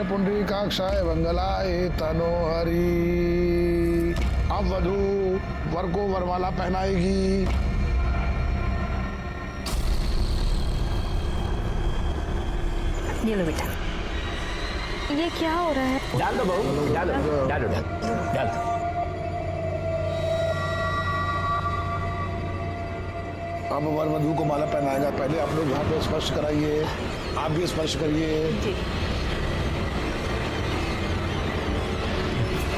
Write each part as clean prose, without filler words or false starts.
पुंडरीकाक्षाय मंगलाय तनोहरि। अब वधू वर को वरमाला पहनाएगी। ये लो बेटा। ये क्या हो रहा है? डाल दो बहू, डाल दो, डाल दो, डाल दो। अब वर वधू को माला पहनाएगा। पहले आप लोग यहाँ पे स्पर्श कराइए, आप भी स्पर्श करिए।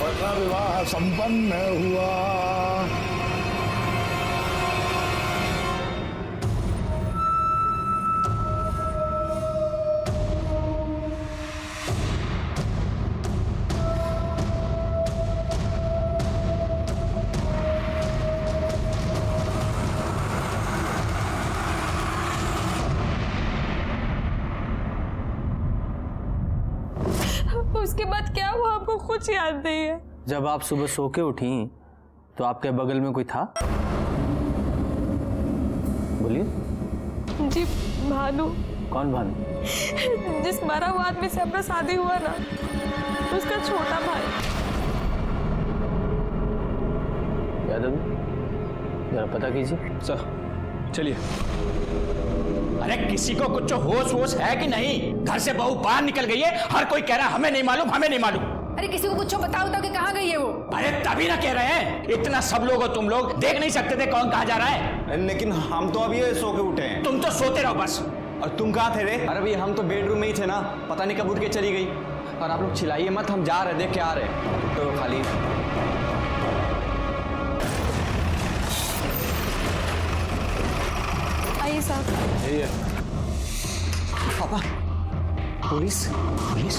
और विवाह संपन्न हुआ। उसके बाद क्या हुआ आपको कुछ याद नहीं है? जब आप सुबह सो के उठी तो आपके बगल में कोई था? बोलिए। जी भानु। कौन भानु? जिस मरा हुआ आदमी से अपना शादी हुआ ना, उसका छोटा भाई। यादव जरा पता कीजिए। सर चलिए। अरे किसी को कुछ होश वोश है कि नहीं? घर से बहू बाहर निकल गई है, हर कोई कह रहा है हमें नहीं मालूम, हमें नहीं मालूम। अरे किसी को कुछ बताओ तो कि कहाँ गई है वो? अरे तभी ना कह रहे हैं, इतना सब लोग हो तुम लोग, देख नहीं सकते थे कौन कहाँ जा रहा है? लेकिन हम तो अभी सो के उठे हैं। तुम तो सोते रहो बस। और तुम कहाँ थे रे? अरे भैया हम तो बेडरूम में ही थे ना, पता नहीं कब उठ के चली गई। और आप लोग चिल्लाइए मत, हम जा रहे, देख के आ रहे तो खाली। आइए साहब। पापा पुलिस पुलिस।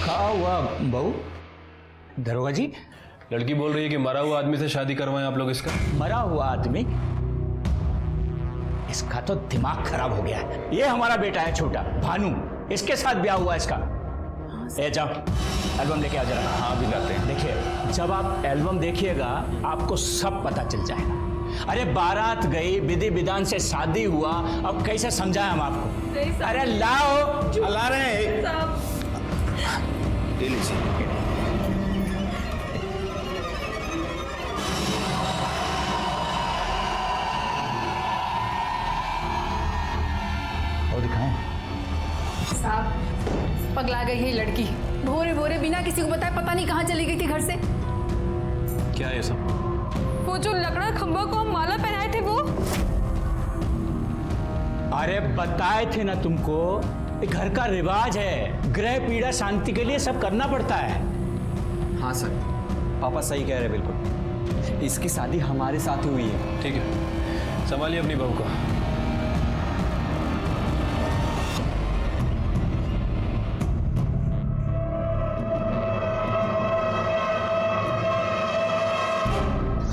कहा हुआ बहू? दरोगा जी, लड़की बोल रही है कि मरा हुआ आदमी से शादी करवाएं आप लोग इसका। मरा हुआ आदमी? इसका तो दिमाग खराब हो गया है। ये हमारा बेटा है छोटा भानु, इसके साथ ब्याह हुआ इसका। ए जाओ एल्बम लेके आ जरा। हाँ दिखाते हैं। देखिए जब आप एल्बम देखिएगा आपको सब पता चल जाएगा। अरे बारात गई, विधि विधान से शादी हुआ, अब कैसे समझाएं हम आपको? अरे लाओ। ला रहे हैं। ले लीजिए। और दिखाएं। साहब पगला गई है लड़की। भोरे भोरे बिना किसी को बताए पता नहीं कहाँ चली गई थी घर से। क्या है ये सब? वो जो लकड़ा खंभा को हम माला पहनाए थे वो। अरे बताए थे ना तुमको, ये घर का रिवाज है, ग्रह पीड़ा शांति के लिए सब करना पड़ता है। हाँ सर, पापा सही कह रहे बिल्कुल। इसकी शादी हमारे साथ हुई है। ठीक है, संभालिए अपनी बहू को।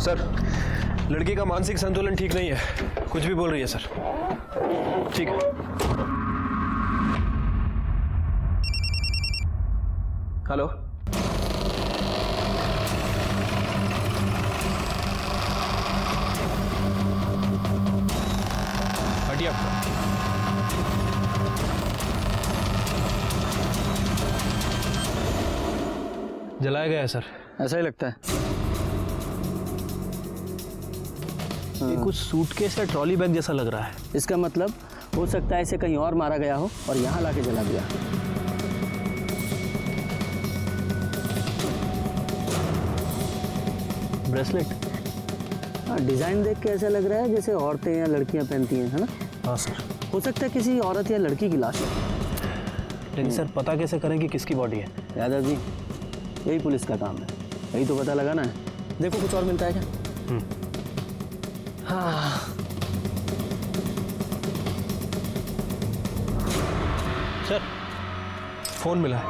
सर लड़की का मानसिक संतुलन ठीक नहीं है, कुछ भी बोल रही है सर। ठीक है। हेलो हटिए आप। जलाया गया है सर। ऐसा ही लगता है। ये कुछ सूटकेस या ट्रॉली बैग जैसा लग रहा है। इसका मतलब हो सकता है इसे कहीं और मारा गया हो और यहाँ लाके जला दिया। ब्रेसलेट? हाँ, डिजाइन देख के ऐसा लग रहा है जैसे औरतें या लड़कियां पहनती हैं, है ना? हाँ सर। हो सकता है किसी औरत या लड़की की लाश है। लेकिन सर पता कैसे करें कि किसकी बॉडी है? यादव जी यही पुलिस का काम है, यही तो पता लगाना है। देखो कुछ और मिलता है क्या? हाँ सर फोन मिला है।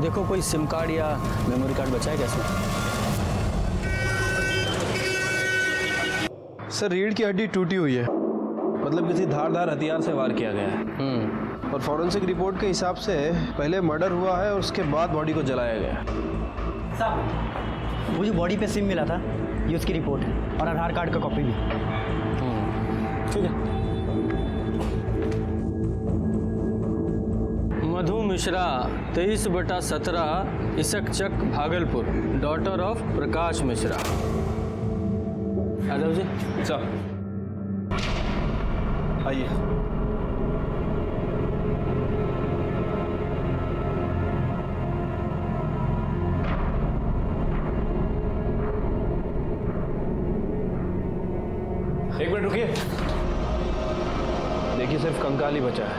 देखो कोई सिम कार्ड या मेमोरी कार्ड बचा है क्या इसमें? सर रीढ़ की हड्डी टूटी हुई है, मतलब किसी धारदार हथियार से वार किया गया है। और फॉरेंसिक रिपोर्ट के हिसाब से पहले मर्डर हुआ है और उसके बाद बॉडी को जलाया गया। साहब वो जो बॉडी पे सिम मिला था ये उसकी रिपोर्ट है और आधार कार्ड का कॉपी भी। ठीक है। मिश्रा 23/17 इसकचक Bhagalpur, daughter of Prakash Mishra. Yadav ji sir आइए। एक मिनट रुकिए। देखिए सिर्फ कंकाल ही बचा है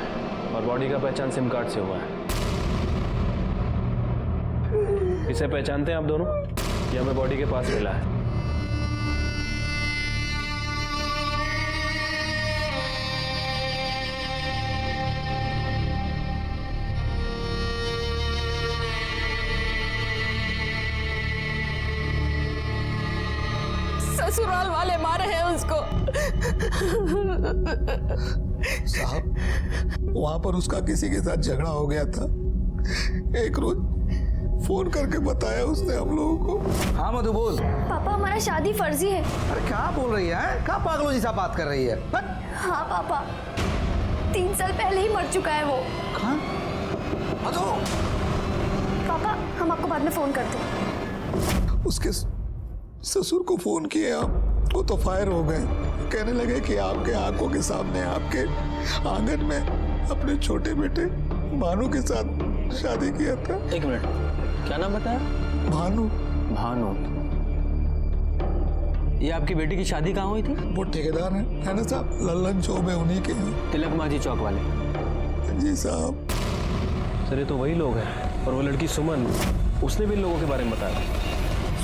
और बॉडी का पहचान सिम कार्ड से हुआ है। इसे पहचानते हैं आप दोनों? ये हमें बॉडी के पास मिला है। ससुराल वाले मारे हैं उसको। साहब, वहां पर उसका किसी के साथ झगड़ा हो गया था। एक रोज फोन करके बताया उसने हम लोगों को। हाँ मधु बोल। पापा हमारा शादी फर्जी है। अरे क्या बोल रही है? क्या पागलों जैसा बात कर रही है? हाँ पापा, 3 साल पहले ही मर चुका है वो। हाँ? मधु। पापा हम आपको बाद में फोन करते हैं। उसके ससुर को फोन किए आप, वो तो फायर हो गए। कहने लगे कि आपके आंखों के सामने आपके आंगन में अपने छोटे बेटे भानु के साथ शादी किया था। एक मिनट, क्या नाम बताया? भानु। भानु। ये आपकी बेटी की शादी कहाँ हुई थी? वो ठेकेदार है ना साहब, लल्लन चौबे उन्हीं के हैं। तिलक माझी चौक वाले? जी साहब। सर ये तो वही लोग हैं। और वो लड़की सुमन, उसने भी इन लोगों के बारे में बताया।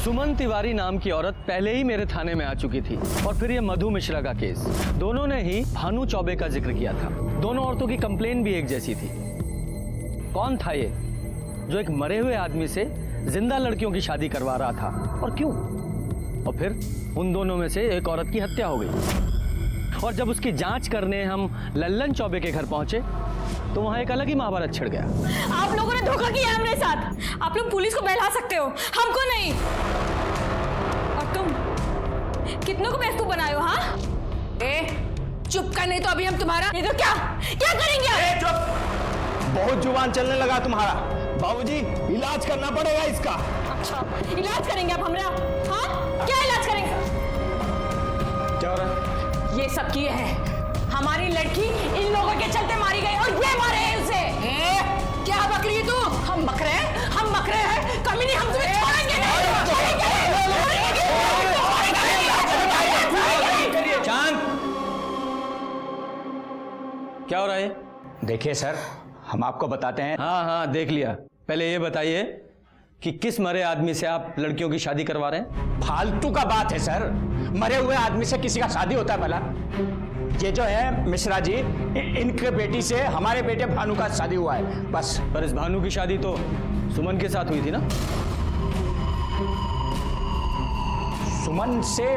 सुमन तिवारी नाम की औरत पहले ही मेरे थाने में आ चुकी थी। और फिर ये मधु मिश्रा का केस, दोनों ने ही भानु चौबे का जिक्र किया था। दोनों औरतों की कंप्लेन भी एक जैसी थी। कौन था ये जो एक मरे हुए आदमी से जिंदा लड़कियों की शादी करवा रहा था, और क्यों? और फिर उन दोनों में से एक औरत की हत्या हो गई। और जब उसकी जांच करने हम लल्लन चौबे के घर पहुंचे तो वहां एक अलग ही महाभारत छिड़ गया। आप लोगों ने धोखा किया है मेरे साथ। आप लोग पुलिस को बहला सकते हो, हमको नहीं। और तुम कितनों को बेवकूफ बनाए हो? हाँ, चुप कर, नहीं तो अभी हम तुम्हारा। नहीं तो क्या क्या करेंगे? चुप, बहुत जुबान चलने लगा तुम्हारा। बाबूजी, इलाज करना पड़ेगा इसका। अच्छा, इलाज करेंगे आप हमारा? हाँ, क्या इलाज करेंगे? क्या हो रहा है? ये सब किए हैं। हमारी लड़की इन लोगों के चलते मारी गई और ये मारे हैं उसे। क्या बकरी तू? हम बकरे हैं, कमी नहीं, हम तुम्हें छोड़ेंगे नहीं। शांत। क्या हो रहा है? देखिए सर, हम आपको बताते हैं। हाँ हाँ देख लिया। पहले ये बताइए कि किस मरे आदमी से आप लड़कियों की शादी करवा रहे हैं? फालतू का बात है सर। मरे हुए आदमी से किसी का शादी होता है भला? ये जो है मिश्रा जी, इनके बेटी से हमारे बेटे भानु का शादी हुआ है बस। पर इस भानु की शादी तो सुमन के साथ हुई थी ना? सुमन से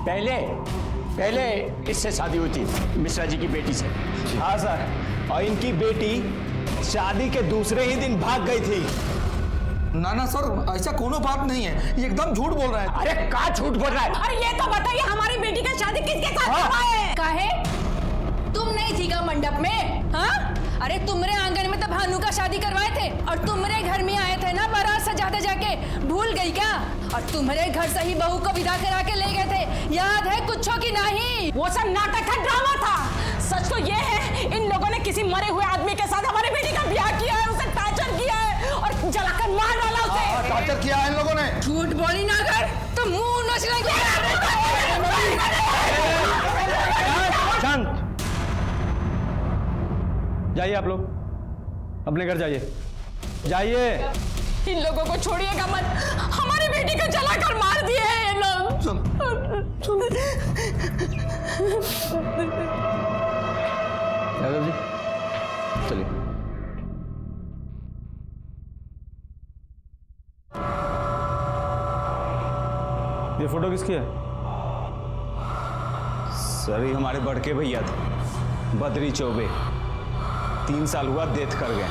पहले इससे शादी हुई थी, मिश्रा जी की बेटी से। हाँ सर, और इनकी बेटी शादी के दूसरे ही दिन भाग गई थी। ना ना सर, ऐसा कोनो बात नहीं है, ये एकदम झूठ बोल रहा है। अरे का झूठ बोल रहा है? अरे ये तो बताइए, हमारी बेटी का शादी किसके साथ हुआ है? काहे? तुम नहीं थी का मंडप में? हाँ, अरे तुम्हारे आंगन में तो भानु का शादी करवाए थे और तुम्हारे घर में आए थे ना बारात सजाते जाके, भूल गई क्या? और तुम्हारे घर से ही बहू को विदा करा के ले गए थे, याद है कुछो की नहीं? वो सब नाटक था, ड्रामा था। सच तो ये है, इन लोगों ने किसी मरे हुए आदमी के साथ हमारी बेटी का ब्याह किया है, उसे टॉर्चर किया है और जलाकर मार डाला उसे। टॉर्चर किया है इन लोगों ने। झूठ बोली ना कर तो मुंह नोच लेंगे। शांत। जाइए आप लोग, अपने घर जाइए, जाइए। इन लोगों को छोड़िएगा मत, हमारी बेटी को जलाकर मार दिए हैं ये लोग। यादव जी चलिए। ये फोटो किसकी है? सर ये हमारे बड़के भैया थे, बद्री चौबे। 3 साल हुआ डेथ कर गए।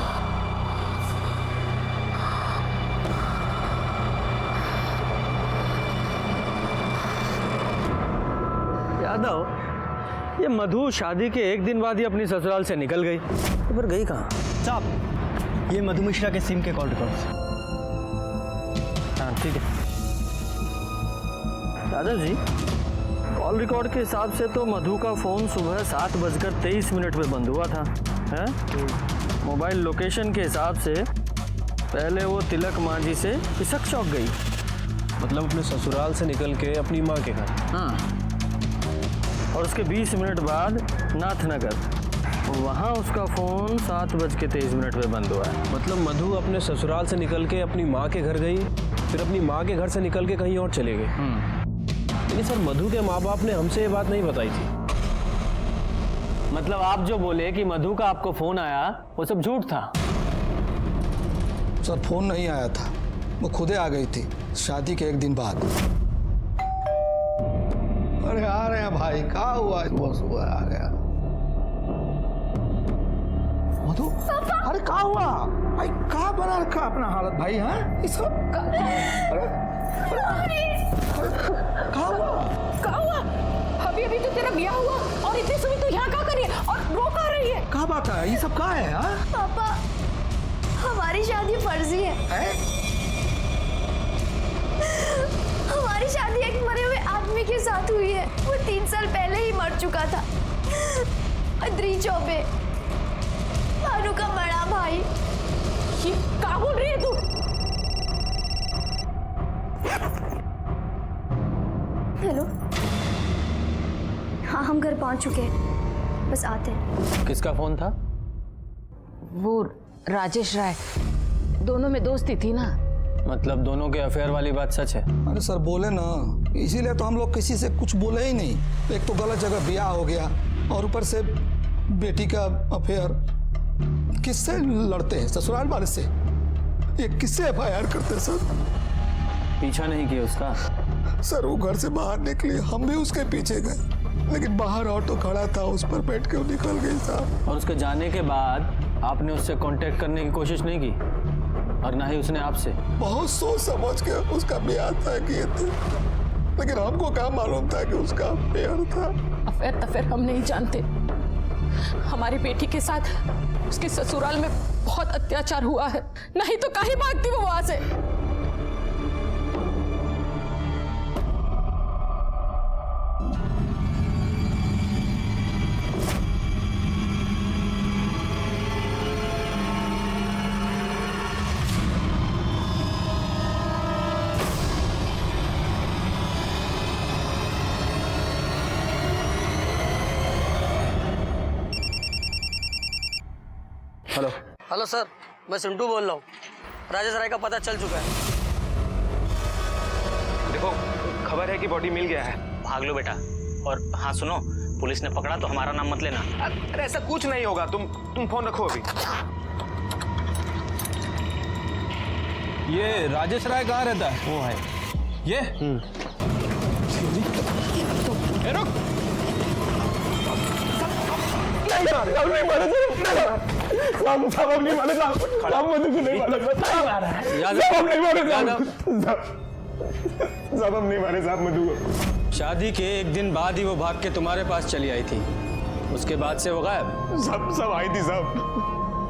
यादव, ये मधु शादी के एक दिन बाद ही अपनी ससुराल से निकल गई, तो फिर गई कहाँ? साहब, ये मधु मिश्रा के सिम के कॉल रिकॉर्ड्स। हाँ ठीक है दादा जी, कॉल रिकॉर्ड के हिसाब से तो मधु का फोन सुबह 7:23 पे बंद हुआ था, हैं? मोबाइल लोकेशन के हिसाब से पहले वो तिलक मांझी से पिसक चौक गई, मतलब अपने ससुराल से निकल के अपनी माँ के घर। हाँ, और उसके 20 मिनट बाद नाथनगर, वहाँ उसका फोन 7:23 पे बंद हुआ है। मतलब मधु अपने ससुराल से निकल के अपनी माँ के घर गई, फिर अपनी माँ के घर से निकल के कहीं और चले गए। लेकिन सर मधु के माँ बाप ने हमसे ये बात नहीं बताई थी। मतलब आप जो बोले कि मधु का आपको फोन आया वो सब झूठ था? सर फोन नहीं आया था, वो खुदे आ गई थी शादी के एक दिन बाद। अरे आ रहे हैं भाई, कहाँ हुआ? सुबह आ गया मधु। अरे कहाँ हुआ भाई? कहाँ बना रखा अपना हालत भाई? हैं इस कहाँ हुआ? अभी अभी तो तेरा ब्याह हुआ और इतनी सुबह तू यहाँ क्या कर रही है और रो कहाँ रही है? कहाँ बात है? ये सब कहाँ है? हाँ पापा, हमारी शादी फर्जी है। हमारी शादी एक मरे हुए आदमी के साथ हुई है। वो 3 साल पहले ही मर चुका था। अद्री चौबे, भानु का बड़ा भाई। ये क्या बोल रही है तू? हेलो, हाँ हम घर पहुंच चुके हैं, बस आते हैं। किसका फोन था? वो राजेश राय, दोनों में दोस्ती थी ना। मतलब दोनों के अफेयर वाली बात सच है? अरे सर बोले ना, इसीलिए तो हम लोग किसी से कुछ बोले ही नहीं। एक तो गलत जगह ब्याह हो गया और ऊपर से बेटी का अफेयर। किससे लड़ते हैं? ससुराल वाले से। ये किससे FIR करते हैं सर? पीछा नहीं किया उसका? सर वो घर से बाहर निकली, हम भी उसके पीछे गए, लेकिन बाहर ऑटो खड़ा था, उस पर बैठ के वो निकल गई साहब। और उसके जाने के बाद आपने उससे कांटेक्ट करने की कोशिश नहीं की और ना ही उसने आपसे? बहुत सोच समझ के उसका ब्याह तय किए थे, लेकिन हमको क्या मालूम था कि उसका अफेयर था। अफेयर हम नहीं जानते। हमारी बेटी के साथ उसके ससुराल में बहुत अत्याचार हुआ है, नहीं तो काहे भागती वो वहां से? हेलो हेलो सर, मैं सिंटू बोल रहा हूँ। राजेश राय का पता चल चुका है। देखो, खबर है कि बॉडी मिल गया है। भाग लो बेटा। और हाँ सुनो, पुलिस ने पकड़ा तो हमारा नाम मत लेना। अरे ऐसा कुछ नहीं होगा, तुम फोन रखो अभी। ये राजेश राय कहाँ रहता है? वो है ये रुक। शादी के एक दिन बाद ही वो भाग के तुम्हारे पास चली आई थी, उसके बाद से वो गायब। सब आई थी साहब,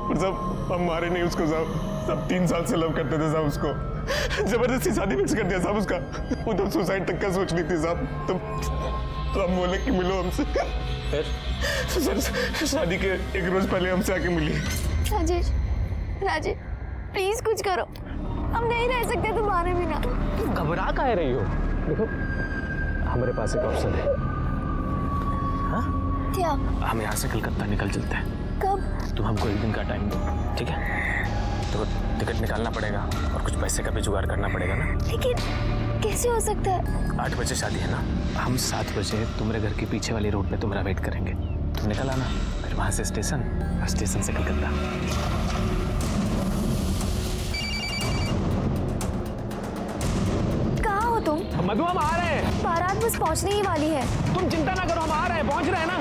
और सब हम मारे नहीं उसको साहब। सब 3 साल से लव करते थे साहब उसको। जबरदस्ती शादी फिक्स कर दिया साहब उसका। वो तो सुसाइड तक का सोच रही थी साहब। तो हम बोले कि मिलो हमसे। फिर सर शादी के एक रोज पहले हमसे आके मिली। राजेश, प्लीज कुछ करो, हम नहीं रह सकते तुम्हारे बिना। घबरा काहे रही हो? देखो हमारे पास एक ऑप्शन है। हाँ? क्या? हम यहाँ से कलकत्ता निकल चलते हैं। कब? तुम हमको 1 दिन का टाइम दो, ठीक है? तो टिकट निकालना पड़ेगा और कुछ पैसे का भी जुगाड़ करना पड़ेगा ना। लेकिन कैसे हो सकता है? 8 बजे शादी है ना, हम 7 बजे तुम्हारे घर के पीछे वाली रोड पे तुम्हारा वेट करेंगे। तुम निकल आना, फिर वहाँ से स्टेशन और स्टेशन से कलकत्ता। कहाँ हो तुम? मधु हम आ रहे हैं। बारात बस पहुँचने ही वाली है। तुम चिंता ना करो, हम आ रहे हैं, पहुंच रहे हैं ना।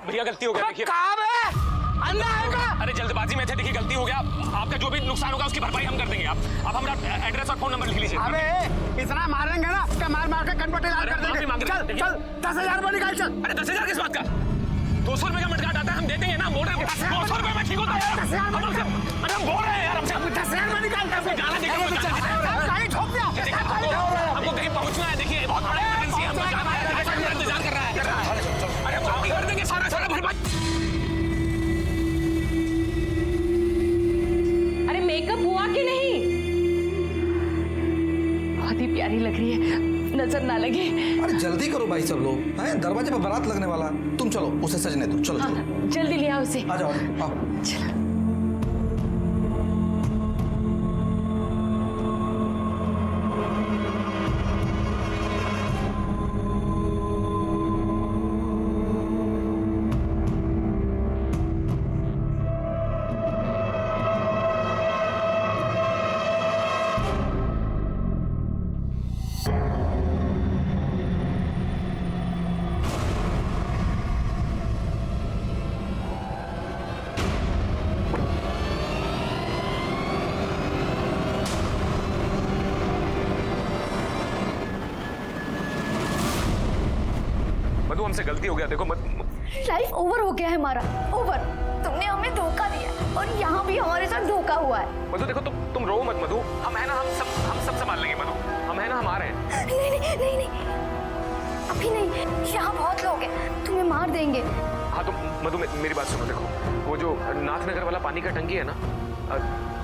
भैया गलती हो गई। देखिए कहाँ है? अंडा आएगा। अरे जल्दबाजी में थे, देखिए गलती हो गया, आपका जो भी नुकसान होगा उसकी भरपाई हम कर देंगे। आप हमारा एड्रेस और फोन नंबर लिख लीजिए। अबे इतना मारेंगे ना कि मार मार के कनपट्टी लाल कर देंगे। चल चल 10,000 रुपये निकाल चल। अरे 10,000 किस बात का? 200 रुपए का मटकाट आता है, हम दे देंगे ना। बोल रहे हैं 200 रुपए में ठीक होता है। अरे हम बोल रहे हैं यार, हमसे 10,000 में निकाल गाना हमको कहीं पहुंचना है। देखिए बहुत बड़ा इमरजेंसी है, हमको जाना है, इंतजार कर रहा है। अरे हम कर देंगे सारा भरपाई। अरे मेकअप हुआ कि नहीं? बहुत ही प्यारी लग रही है, नजर ना लगे। अरे जल्दी करो भाई सब लोग, हैं दरवाजे पर बारात लगने वाला। तुम चलो उसे सजने दो। चलो चलो जल्दी ले आओ उसे। आ जाओ आओ। चलो। मधु हमसे गलती हो गया, देखो लाइफ ओवर हो गया है हमारा, ओवर। तुमने हमें धोखा दिया और यहाँ भी हमारे साथ धोखा हुआ है। मधु देखो तुम रो मत मधु, हम है ना, हम सब संभाल लेंगे मधु, हम है ना, हम आ रहे हैं। नहीं अभी नहीं, यहाँ बहुत लोग हैं, तुम्हें मार देंगे। हाँ तो मधु मेरी बात सुनो, देखो वो जो नाथनगर वाला पानी का टंकी है ना,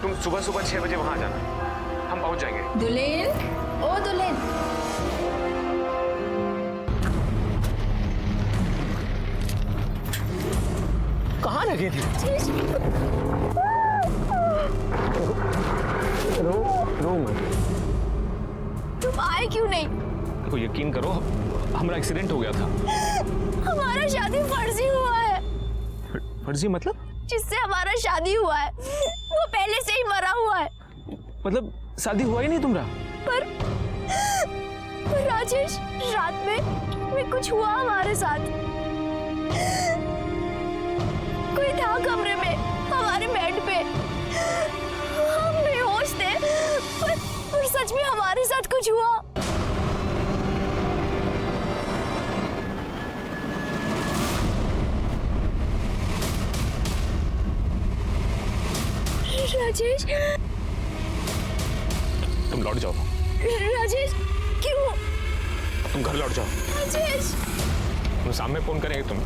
तुम सुबह 6 बजे वहां आ जाना, हम पहुंच जाएंगे। दुल्हन, ओ दुल्हन, कहाँ लगे थे? रो मत। तुम आए क्यों नहीं? देखो यकीन करो, हमारा एक्सीडेंट हो गया था। हमारा शादी फर्जी हुआ है। फर्जी मतलब? जिससे हमारा शादी हुआ है वो पहले से ही मरा हुआ है। मतलब शादी हुआ ही नहीं तुम्हारा? पर राजेश, रात में कुछ हुआ हमारे साथ। कोई था कमरे में, हमारे बेड पे। हम बेहोश थे, पर सच में हमारे साथ कुछ हुआ। राजेश, तुम लौट जाओ। राजेश क्यों? तुम घर लौट जाओ। राजेश, तुम सामने फोन करेंगे तुम।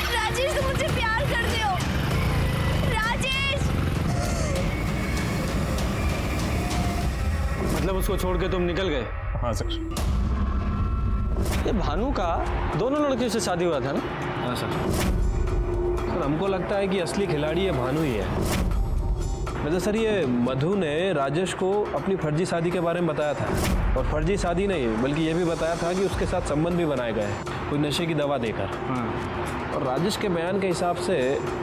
राजेश तुम मुझसे प्यार करते हो। राजेश, मतलब उसको छोड़ के तुम निकल गए? हाँ सर। ये भानु का दोनों लड़कियों से शादी हुआ था ना? हाँ सर। हमको लगता है कि असली खिलाड़ी ये भानु ही है। वैसे सर ये मधु ने राजेश को अपनी फर्जी शादी के बारे में बताया था, और फर्जी शादी नहीं बल्कि ये भी बताया था कि उसके साथ संबंध भी बनाए गए कोई नशे की दवा देकर। और राजेश के बयान के हिसाब से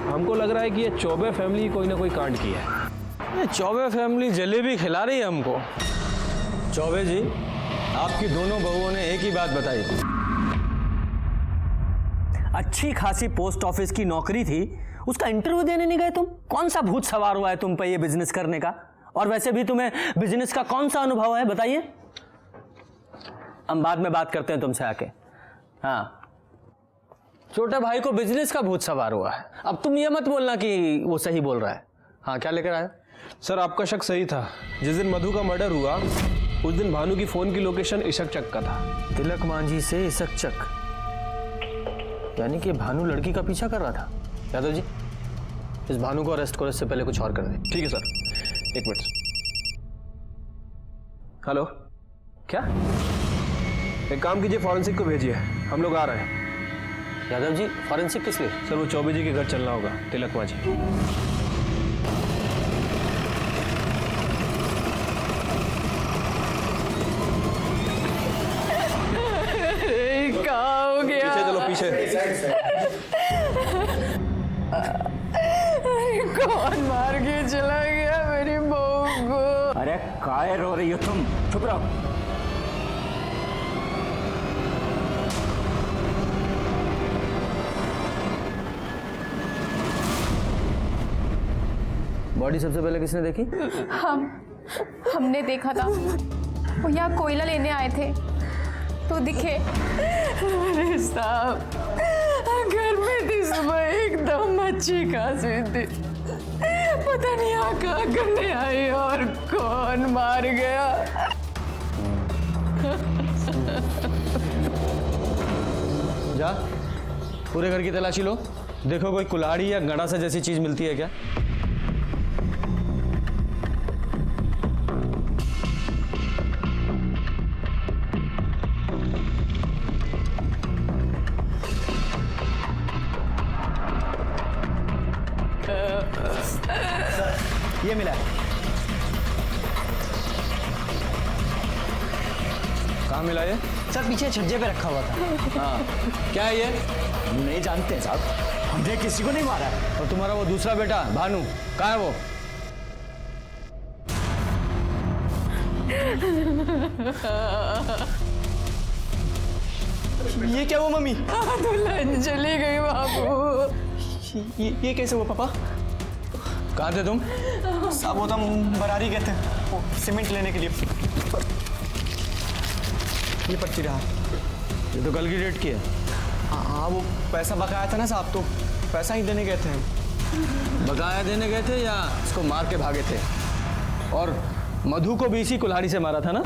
हमको लग रहा है कि ये चौबे फैमिली कोई ना कोई कांड की है। ये चौबे फैमिली जलेबी खिला रही है हमको। चौबे जी, आपकी दोनों बहुओं ने एक ही बात बताई। अच्छी खासी पोस्ट ऑफिस की नौकरी थी, उसका इंटरव्यू देने नहीं गए तुम? कौन सा भूत सवार हुआ है तुम पे ये बिजनेस करने का? और वैसे भी तुम्हें बिजनेस का कौन सा अनुभव है, बताइए। हम बाद में बात करते हैं तुमसे आके। हाँ, छोटे भाई को बिजनेस का भूत सवार हुआ है। अब तुम ये मत बोलना कि वो सही बोल रहा है। हाँ, क्या लेकर आए? सर आपका शक सही था। जिस दिन मधु का मर्डर हुआ उस दिन भानु की फोन की लोकेशन इशक चक का था। तिलक मांझी से इशक चक, यानी कि भानु लड़की का पीछा कर रहा था। यादव जी, इस भानु को अरेस्ट करो, इससे पहले कुछ और कर दे। ठीक है सर, एक मिनट। हेलो, क्या? एक काम कीजिए, फॉरेंसिक को भेजिए, हम लोग आ रहे हैं। यादव जी, फॉरेंसिक किस लिए? सर वो चौबे जी के घर चलना होगा, तिलक मांझी। क्या हो गया? पीछे चलो, पीछे। कौन मार के चला गया मेरी बहू को? अरे काय रो रही हो तुम? चुप रहो। बॉडी सबसे पहले किसने देखी? हमने देखा था, वो यहाँ कोयला लेने आए थे तो दिखे। अरे साहब, घर में थी सुबह एकदम अच्छी खासी थी, पता नहीं यहाँ कहाँ करने आई और कौन मार गया। जा पूरे घर की तलाशी लो, देखो कोई कुल्हाड़ी या गंडासा जैसी चीज मिलती है क्या। ये मिला है। कहाँ मिला ये? सर पीछे छज्जे पे रखा हुआ था। हाँ, क्या है ये? नहीं जानते साहब, हमने किसी को नहीं मारा। और तुम्हारा वो दूसरा बेटा भानु कहाँ है वो? ये क्या हुआ मम्मी? दुल्हन चली गई बाबू। ये कैसे हुआ पापा? कहाँ थे तुम? साहब वो तो हम बरारी गए थे वो सीमेंट लेने के लिए। ये पर्ची रहा। ये तो कल की डेट की है। हाँ वो पैसा बकाया था ना साहब, तो पैसा ही देने गए थे। बकाया देने गए थे या इसको मार के भागे थे? और मधु को भी इसी कुल्हाड़ी से मारा था ना?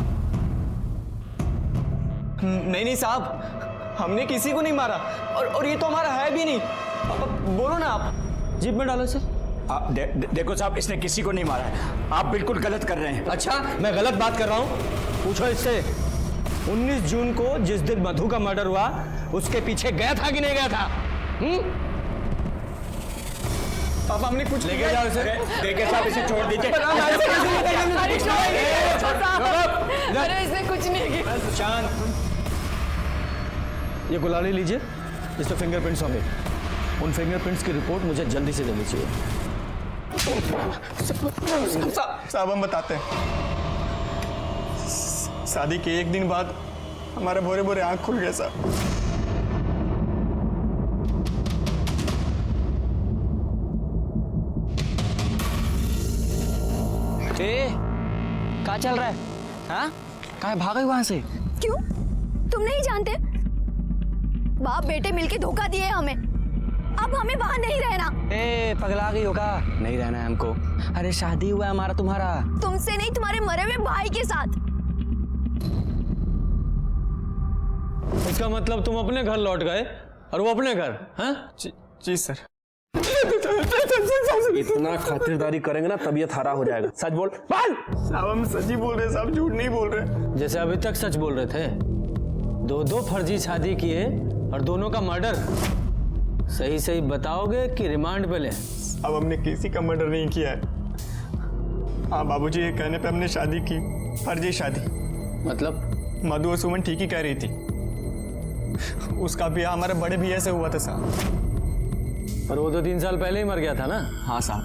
नहीं साहब, हमने किसी को नहीं मारा और ये तो हमारा है भी नहीं। बोलो ना आप। जीप में डालो इसे। देखो साहब, इसने किसी को नहीं मारा है, आप बिल्कुल गलत कर रहे हैं। अच्छा, मैं गलत बात कर रहा हूँ? पूछो इससे। 19 जून को जिस दिन मधु का मर्डर हुआ, उसके पीछे गया था कि नहीं गया था? पापा हमने कुछ लेके जाओ इसे। देखिए साहब, इसे छोड़ दीजिए। अरे इसने कुछ नहीं किया। शांत। ये कुल्हाड़ी लीजिए, इस पे फिंगरप्रिंट्स होंगे। उन फिंगरप्रिंट्स की रिपोर्ट मुझे जल्दी से जल्दी चाहिए। साहब हम बताते हैं। शादी के एक दिन बाद हमारे भोरे भोरे आंख खुल गया साहब। क्या चल रहा है? हाँ, कहाँ भाग गई वहां से? क्यों? तुम नहीं जानते? बाप बेटे मिलके धोखा दिए हमें, अब हमें वहां नहीं रहना। पगला गई होगा, नहीं रहना है हमको। अरे शादी हुआ है हमारा तुम्हारा। तुमसे नहीं, तुम्हारे मरे हुए भाई के साथ। इसका मतलब तुम अपने घर लौट गए और वो अपने घर? हाँ? जी सर। इतना खातिरदारी करेंगे ना तबीयत हरा हो जाएगा। सच बोल। साहब हम सच ही बोल रहे हैं साहब, झूठ नहीं बोल रहे। जैसे अभी तक सच बोल रहे थे। दो फर्जी शादी किए और दोनों का मर्डर। सही सही बताओगे कि रिमांड पे ले? अब हमने किसी का मर्डर नहीं किया है। हाँ बाबूजी, ये कहने पे हमने शादी की, फर्जी शादी। मतलब? मधु और सुमन ठीक ही कह रही थी। उसका ब्याह हमारे बड़े भैया से हुआ था साहब। पर वो तो 3 साल पहले ही मर गया था ना? हाँ साहब,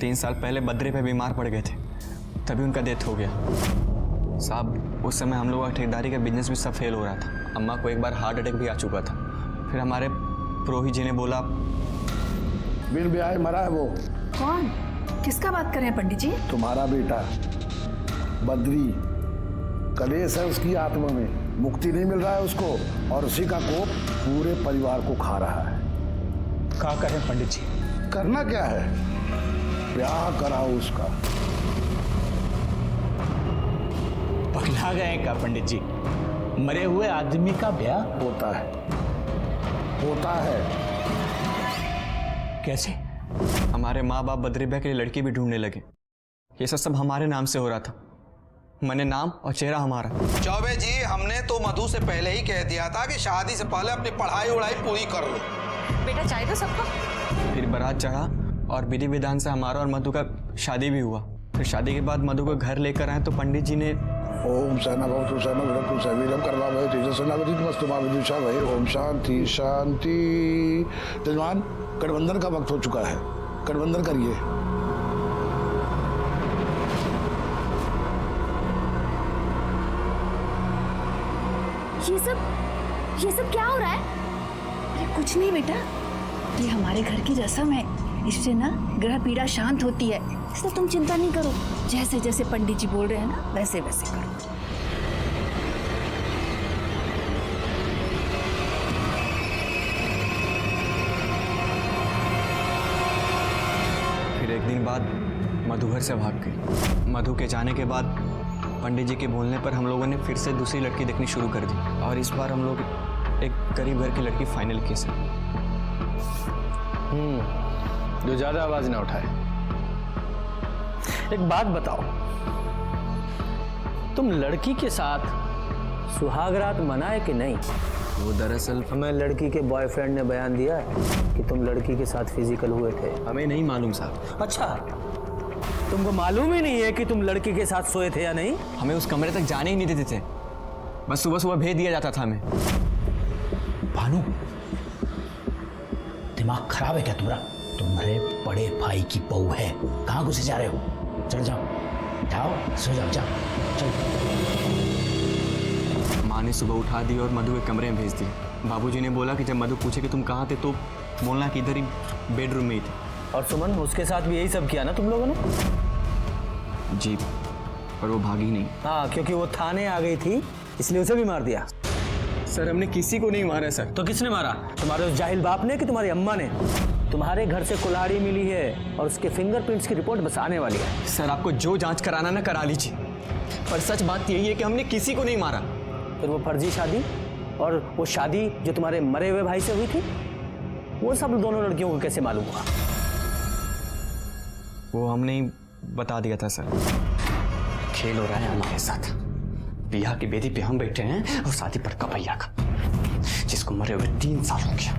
3 साल पहले बद्रे पे बीमार पड़ गए थे, तभी उनका डेथ हो गया साहब। उस समय हम लोगों का ठेकेदारी का बिजनेस भी सब फेल हो रहा था। अम्मा को एक बार हार्ट अटैक भी आ चुका था। फिर हमारे प्रोही जी ने बोला, बिन ब्याह मरा है वो। कौन? किसका बात कर रहे हैं पंडित जी? तुम्हारा बेटा बद्री। कलेश है उसकी आत्मा में, मुक्ति नहीं मिल रहा है उसको, और उसी का कोप पूरे परिवार को खा रहा है। क्या करें पंडित जी? करना क्या है, ब्याह कराओ उसका। पगला गए क्या पंडित जी? मरे हुए आदमी का ब्याह होता है, होता है। कैसे? हमारे माँ बाप बद्री ब्याह के लिए लड़की भी ढूंढने लगे। ये सब हमारे नाम से हो रहा था। मैंने नाम और चेहरा हमारा। चौबे जी, हमने तो मधु से पहले ही कह दिया था कि शादी से पहले अपनी पढ़ाई उड़ाई पूरी कर लो। बेटा चाय तो सबको। फिर बारात चढ़ा और विधि विधान से हमारा और मधु का शादी भी हुआ। फिर शादी के बाद मधु को घर लेकर आए तो पंडित जी ने ओम सहना भवतु सहना भवतु सवीरम कर्मा भवतु तेजस्विनावती मस्तुमा विदुषा भय। ओम शांति शांति। जजमान, गठबंधन का वक्त हो चुका है, गठबंधन करिए। ये सब क्या हो रहा है? अरे कुछ नहीं बेटा, ये हमारे घर की रस्म है। इससे ना ग्रह पीड़ा शांत होती है, इसलिए तुम चिंता नहीं करो। जैसे जैसे पंडित जी बोल रहे हैं ना वैसे वैसे करो। फिर एक दिन बाद मधु घर से भाग गई। मधु के जाने के बाद पंडित जी के बोलने पर हम लोगों ने फिर से दूसरी लड़की देखनी शुरू कर दी और इस बार हम लोग एक गरीब घर की लड़की फाइनल की सर। जो ज्यादा आवाज ना उठाए। एक बात बताओ, तुम लड़की के साथ सुहागरात मनाए कि नहीं? वो दरअसल हमें लड़की के बॉयफ्रेंड ने बयान दिया कि तुम लड़की के साथ फिजिकल हुए थे। हमें नहीं मालूम साहब। अच्छा, तुमको मालूम ही नहीं है कि तुम लड़की के साथ सोए थे या नहीं? हमें उस कमरे तक जाने ही नहीं देते थे, बस सुबह सुबह भेज दिया जाता था हमें। भानु, दिमाग खराब है क्या तुम्हारा? तुम्हारे बड़े भाई की बहू है, कहाँ घुसे जा रहे हो? चल जाओ जाओ, सो जाओ जाओ चल। माँ ने सुबह उठा दी और मधु के कमरे में भेज दी। बाबूजी ने बोला कि जब मधु पूछे कि तुम कहाँ थे तो बोलना कि इधर ही बेडरूम में ही थे। और सुमन, उसके साथ भी यही सब किया ना तुम लोगों ने? जी, पर वो भागी नहीं। हाँ, क्योंकि वो थाने आ गई थी इसलिए उसे भी मार दिया। सर हमने किसी को नहीं मारा सर। तो किसने मारा? तुम्हारे उस जाहिल बाप ने कि तुम्हारी अम्मा ने? तुम्हारे घर से कुल्हाड़ी मिली है और उसके फिंगरप्रिंट्स की रिपोर्ट बस आने वाली है। सर आपको जो जांच कराना ना करा लीजिए, पर सच बात यही है कि हमने किसी को नहीं मारा। फिर वो फर्जी शादी और वो शादी जो तुम्हारे मरे हुए भाई से हुई थी, वो सब दोनों लड़कियों को कैसे मालूम हुआ? वो हमने ही बता दिया था सर। खेल हो रहा है हमारे साथ। बियाह की बेदी पे हम बैठे हैं और शादी पर कपैया का, जिसको मरे हुए 3 साल हो गया।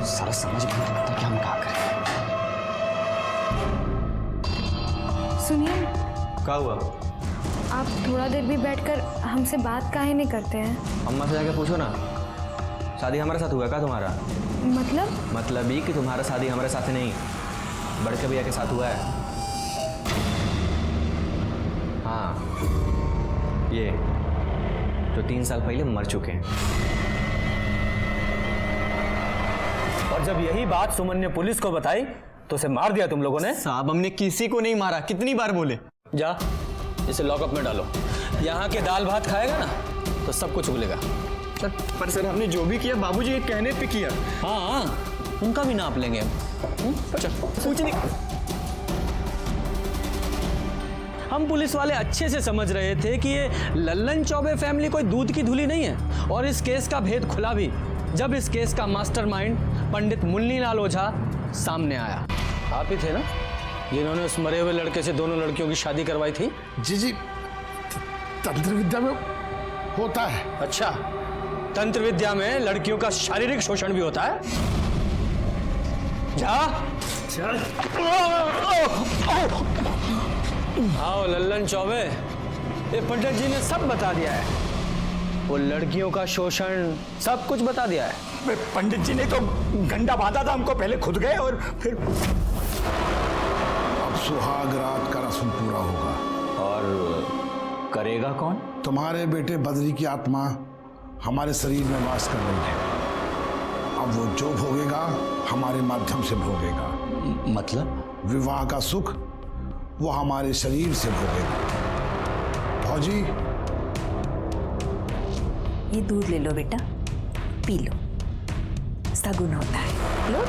सारा समझ में नहीं आता कि हम क्या करें। सुनिए, क्या हुआ? आप थोड़ा देर भी बैठकर हमसे बात काहे नहीं करते हैं? अम्मा से जाके पूछो ना, शादी हमारे साथ हुआ क्या तुम्हारा? मतलब ही कि तुम्हारा शादी हमारे साथ नहीं, बड़के भैया के साथ हुआ है। हाँ, ये जो 3 साल पहले मर चुके हैं। और जब यही बात सुमन ने पुलिस को बताई तो उसे मार दिया तुम लोगों ने? साहब हमने किसी को नहीं मारा, कितनी बार बोले। जा, इसे लॉकअप में डालो। यहाँ के दाल भात खाएगा ना तो सब कुछ भूलेगा। पर सर हमने जो भी किया बाबूजी के कहने पे किया। हाँ, उनका भी नाप लेंगे हम। चल, कुछ नहीं। हम पुलिस वाले अच्छे से समझ रहे थे कि ये लल्लन चौबे फैमिली कोई दूध की धुली नहीं है, और इस केस का भेद खुला भी जब इस केस का मास्टरमाइंड पंडित मुन्नीलाल ओझा सामने आया। आप ही थे ना जिन्होंने उस मरे हुए लड़के से दोनों लड़कियों की शादी करवाई थी? जी, तंत्र विद्या में होता है। अच्छा, तंत्र विद्या में लड़कियों का शारीरिक शोषण भी होता है? जा चल। आओ लल्लन चौबे, ये पंडित जी ने सब बता दिया है। वो लड़कियों का शोषण सब कुछ बता दिया है। पंडित जी ने तो गंडा बांधा था हमको, पहले खुद गए और फिर। अब सुहाग रात का रस्म पूरा होगा। और करेगा कौन? तुम्हारे बेटे बद्री की आत्मा हमारे शरीर में वास कर रही है। अब वो जो भोगेगा हमारे माध्यम से भोगेगा। मतलब? विवाह का सुख वो हमारे शरीर से भोगेगा। फौजी, ये दूध ले लो बेटा, पी लो, सगुन होता है। लो।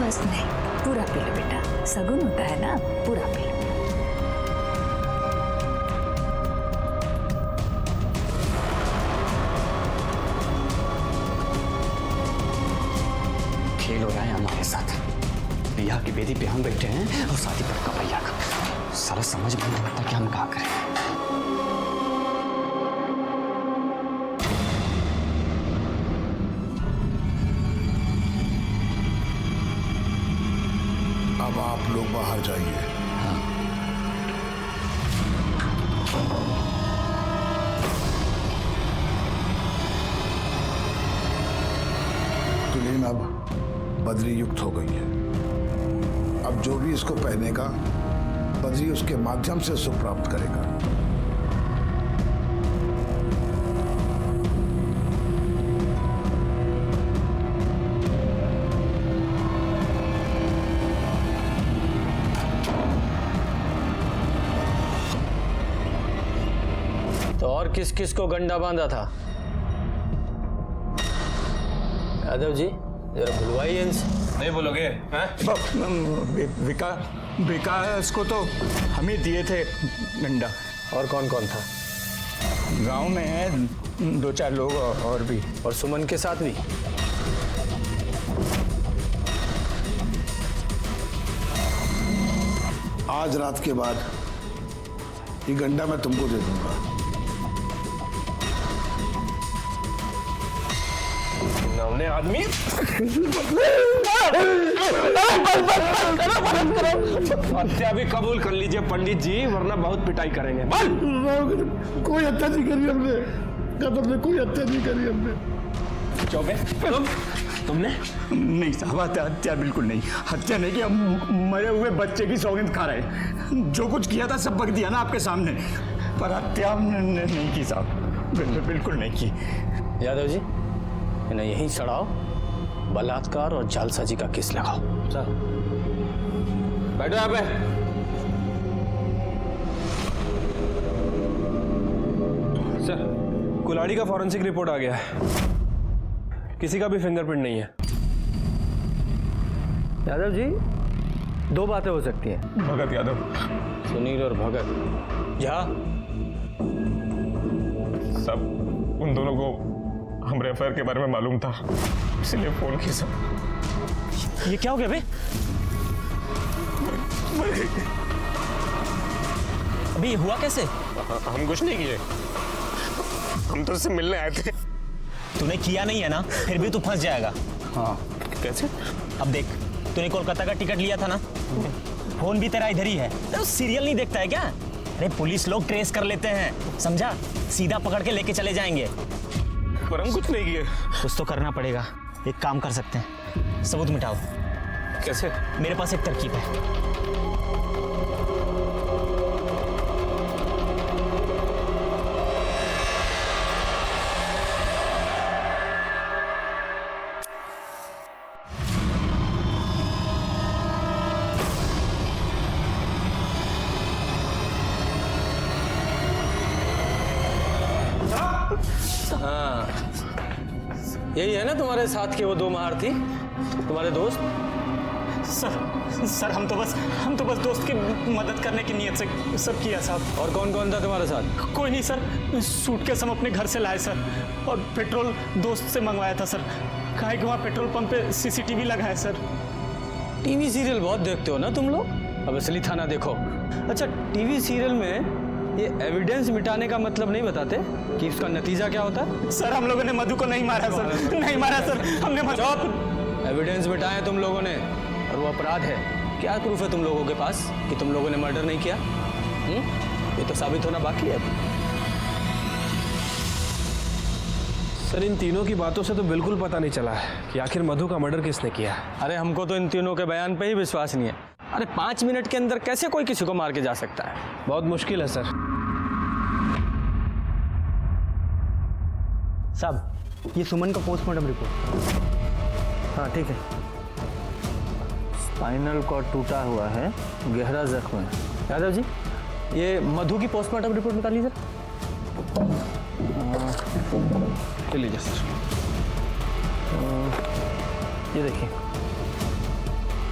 बस नहीं, पूरा पी लो बेटा, सगुन होता है ना, पूरा पी लो। खेल हो रहा है हमारे साथ। बियाह की बेदी पे हम बैठे हैं और शादी पर कपैया का। सारा समझ में नहीं आता कि हम क्या करें। अब आप लोग बाहर जाइए। तुलीन अब बद्री युक्त हो गई है। अब जो भी इसको पहनेगा बद्री उसके माध्यम से सुख प्राप्त करेगा। किस किस को गंडा बांधा था? यादव जी जरा बुलवाइए इनसे। नहीं बोलोगे? विकास को तो हम ही दिए थे डंडा। और कौन कौन था? गांव में है 2-4 लोग और भी। और सुमन के साथ भी? आज रात के बाद ये गंडा मैं तुमको दे दूंगा। नौने आदमी हत्या भी कबूल कर लीजिए पंडित जी, वरना बहुत पिटाई करेंगे। कोई हत्या नहीं करी हमने, कदम ने कोई हत्या नहीं करी हमने। चौबे तुमने? नहीं साहब, हत्या बिल्कुल नहीं। हत्या नहीं कि हम मरे हुए बच्चे की सौगंध खा रहे। जो कुछ किया था सब बक दिया ना आपके सामने, पर हत्या हमने नहीं की साहब, बिल्कुल नहीं की। यादव जी इन्हें यहीं चढ़ाओ, बलात्कार और जालसाजी का केस लगाओ। चल बैठो यहाँ पे। सर कुल्हाड़ी का फॉरेंसिक रिपोर्ट आ गया है, किसी का भी फिंगरप्रिंट नहीं है। यादव जी 2 बातें हो सकती हैं। भगत यादव। सुनील और भगत। जा सब उन दोनों को हमारे अफेयर के बारे में मालूम था, इसलिए फोन किया सब। ये क्या हो गया बे? अभी ये हुआ कैसे? हम कुछ नहीं किए, हम तो उससे मिलने आए थे। तूने किया नहीं है ना, फिर भी तू फंस जाएगा। हाँ कैसे? अब देख, तूने कोलकाता का टिकट लिया था ना, फोन भी तेरा इधर ही है। तो सीरियल नहीं देखता है क्या? अरे पुलिस लोग ट्रेस कर लेते हैं, समझा? सीधा पकड़ के लेके चले जाएंगे। पर हम कुछ नहीं किए। कुछ तो करना पड़ेगा। एक काम कर सकते हैं, सबूत मिटाओ। कैसे? मेरे पास एक तरकीब है। हाँ यही है ना तुम्हारे साथ के वो 2 महारथी, तुम्हारे दोस्त? सर हम तो बस दोस्त की मदद करने की नीयत से सब किया साहब। और कौन कौन था तुम्हारे साथ? कोई नहीं सर, सूटकेस हम अपने घर से लाए सर, और पेट्रोल दोस्त से मंगवाया था सर। काहे कि वहाँ पेट्रोल पंप पे CCTV लगा है सर। टीवी सीरियल बहुत देखते हो ना तुम लोग, अब असली थाना देखो। अच्छा टीवी सीरियल में ये एविडेंस मिटाने का मतलब नहीं बताते कि इसका नतीजा क्या होता है? सर हम लोगों ने मधु को नहीं मारा सर, नहीं मारा सर हमने। चुप! एविडेंस मिटाए तुम लोगों ने, और वो अपराध है। क्या प्रूफ है तुम लोगों के पास कि तुम लोगों ने मर्डर नहीं किया? ये तो साबित होना बाकी है अभी। सर इन तीनों की बातों से तो बिल्कुल पता नहीं चला है कि आखिर मधु का मर्डर किसने किया। अरे हमको तो इन तीनों के बयान पे ही विश्वास नहीं है। अरे 5 मिनट के अंदर कैसे कोई किसी को मार के जा सकता है? बहुत मुश्किल है सर। साहब ये सुमन का पोस्टमार्टम रिपोर्ट। हाँ ठीक है। स्पाइनल कॉर्ड टूटा हुआ है, गहरा जख्म है। यादव जी ये मधु की पोस्टमार्टम रिपोर्ट निकाल लीजिए। ले लीजिए सर। ये देखिए,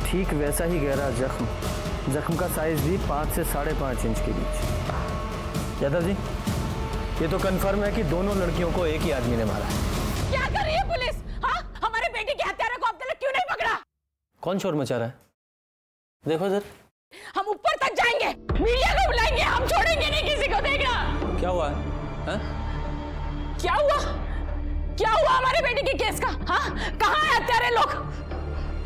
ठीक वैसा ही गहरा जख्म का साइज भी 5 से 5.5 इंच के बीच। यादव जी ये तो कंफर्म है कि दोनों लड़कियों को एक ही आदमी ने मारा है। क्या कर रही है पुलिस? हाँ हमारे बेटे के हत्यारे को अब तक क्यों नहीं पकड़ा? कौन शोर मचा रहा है? देखो सर। हम ऊपर तक जाएंगे, मीडिया को बुलाएंगे, हम छोड़ेंगे नहीं किसी को। देखना क्या हुआ है? क्या हुआ? क्या हुआ हमारे बेटे के केस का? हाँ कहाँ है हत्यारे लोग?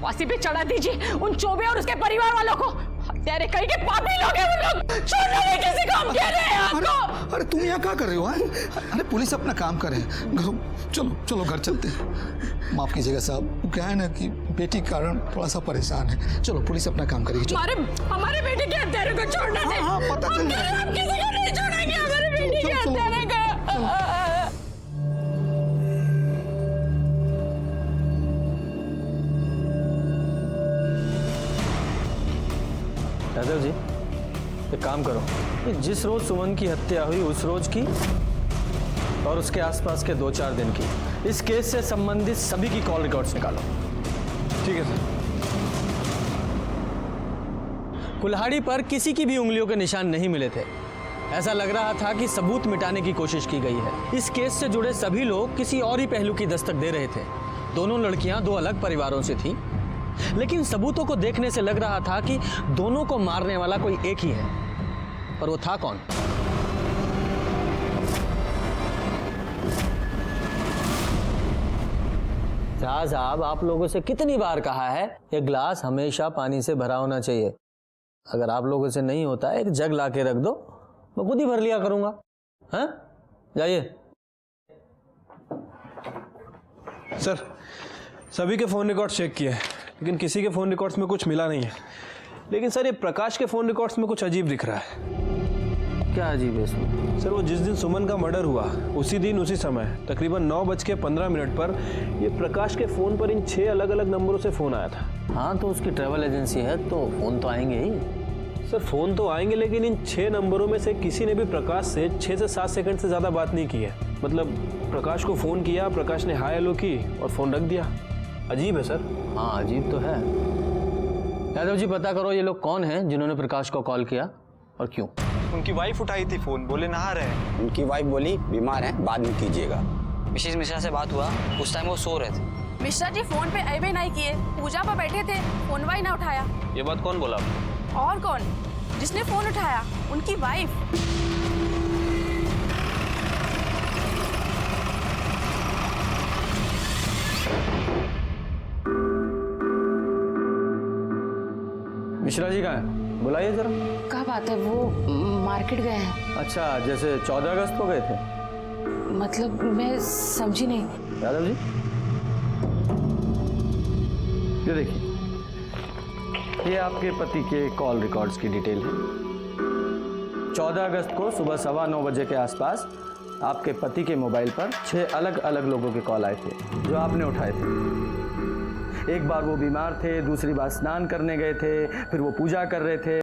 फांसी पे चढ़ा दीजिए उन चौबे और उसके परिवार वालों को। हत्यारे कहीं के पापी लोग हैं वो लोग। छोड़ना नहीं किसी को, हम कह रहे हैं आपको। अरे तुम यहाँ क्या कर रहे हो? अरे पुलिस अपना काम करे। चलो घर चलते हैं। माफ कीजिएगा साहब, क्या है ना कि बेटी के कारण थोड़ा सा परेशान है। चलो पुलिस अपना काम करेगी। हमारे बेटे के हत्यारे को छोड़ना नहीं। हाँ, पता चल रहा है। हम किसी को नहीं छोड़ेंगे हमारे बेटे के हत्यारे को। यादव जी एक काम करो, जिस रोज सुमन की हत्या हुई उस रोज की और उसके आसपास के 2-4 दिन की। इस केस से संबंधित सभी की कॉल रिकॉर्ड्स निकालो। ठीक है सर। कुल्हाड़ी पर किसी की भी उंगलियों के निशान नहीं मिले थे। ऐसा लग रहा था कि सबूत मिटाने की कोशिश की गई है। इस केस से जुड़े सभी लोग किसी और ही पहलू की दस्तक दे रहे थे। दोनों लड़कियां 2 अलग परिवारों से थीं, लेकिन सबूतों को देखने से लग रहा था कि दोनों को मारने वाला कोई एक ही है। पर वो था कौन? शाह साहब, आप लोगों से कितनी बार कहा है ये ग्लास हमेशा पानी से भरा होना चाहिए। अगर आप लोगों से नहीं होता है, एक जग ला के रख दो, मैं खुद ही भर लिया करूंगा। हैं? जाइए। सर, सभी के फ़ोन रिकॉर्ड्स चेक किए, लेकिन किसी के फ़ोन रिकॉर्ड्स में कुछ मिला नहीं है। लेकिन सर, ये प्रकाश के फ़ोन रिकॉर्ड्स में कुछ अजीब दिख रहा है। क्या अजीब है इसमें? सर, वो जिस दिन सुमन का मर्डर हुआ उसी दिन उसी समय तकरीबन 9:15 पर ये प्रकाश के फ़ोन पर इन 6 अलग अलग नंबरों से फ़ोन आया था। हाँ, तो उसकी ट्रैवल एजेंसी है तो फ़ोन तो आएंगे ही। सर, फ़ोन तो आएंगे, लेकिन इन 6 नंबरों में से किसी ने भी प्रकाश से 6 से 7 सेकंड से ज़्यादा बात नहीं की है। मतलब प्रकाश को फ़ोन किया, प्रकाश ने हाय हेलो की और फ़ोन रख दिया। अजीब है सर। हाँ, अजीब तो है। यादव जी, पता करो ये लोग कौन हैं जिन्होंने प्रकाश को कॉल किया और क्यों? उनकी वाइफ उठाई थी फ़ोन, बोले नहा रहे हैं। उनकी वाइफ बोली बीमार हैं, बाद में कीजिएगा। मिसेज मिश्रा से बात हुआ, उस टाइम वो सो रहे थे। मिश्रा जी फोन पे अवे नहीं किए, पूजा पर बैठे थे, फोन वाई ना उठाया। ये बात कौन बोला आपको? और कौन? जिसने फोन उठाया, उनकी वाइफ। मिश्रा जी कहाँ है? बुलाइए जरा। क्या बात है, वो मार्केट गए हैं। अच्छा, जैसे 14 अगस्त को गए थे? मतलब मैं समझी नहीं। यादव जी, ये देखिए, ये आपके पति के कॉल रिकॉर्ड्स की डिटेल है। 14 अगस्त को सुबह 9:15 बजे के आसपास आपके पति के मोबाइल पर 6 अलग अलग लोगों के कॉल आए थे, जो आपने उठाए थे। एक बार वो बीमार थे, दूसरी बार स्नान करने गए थे, फिर वो पूजा कर रहे थे।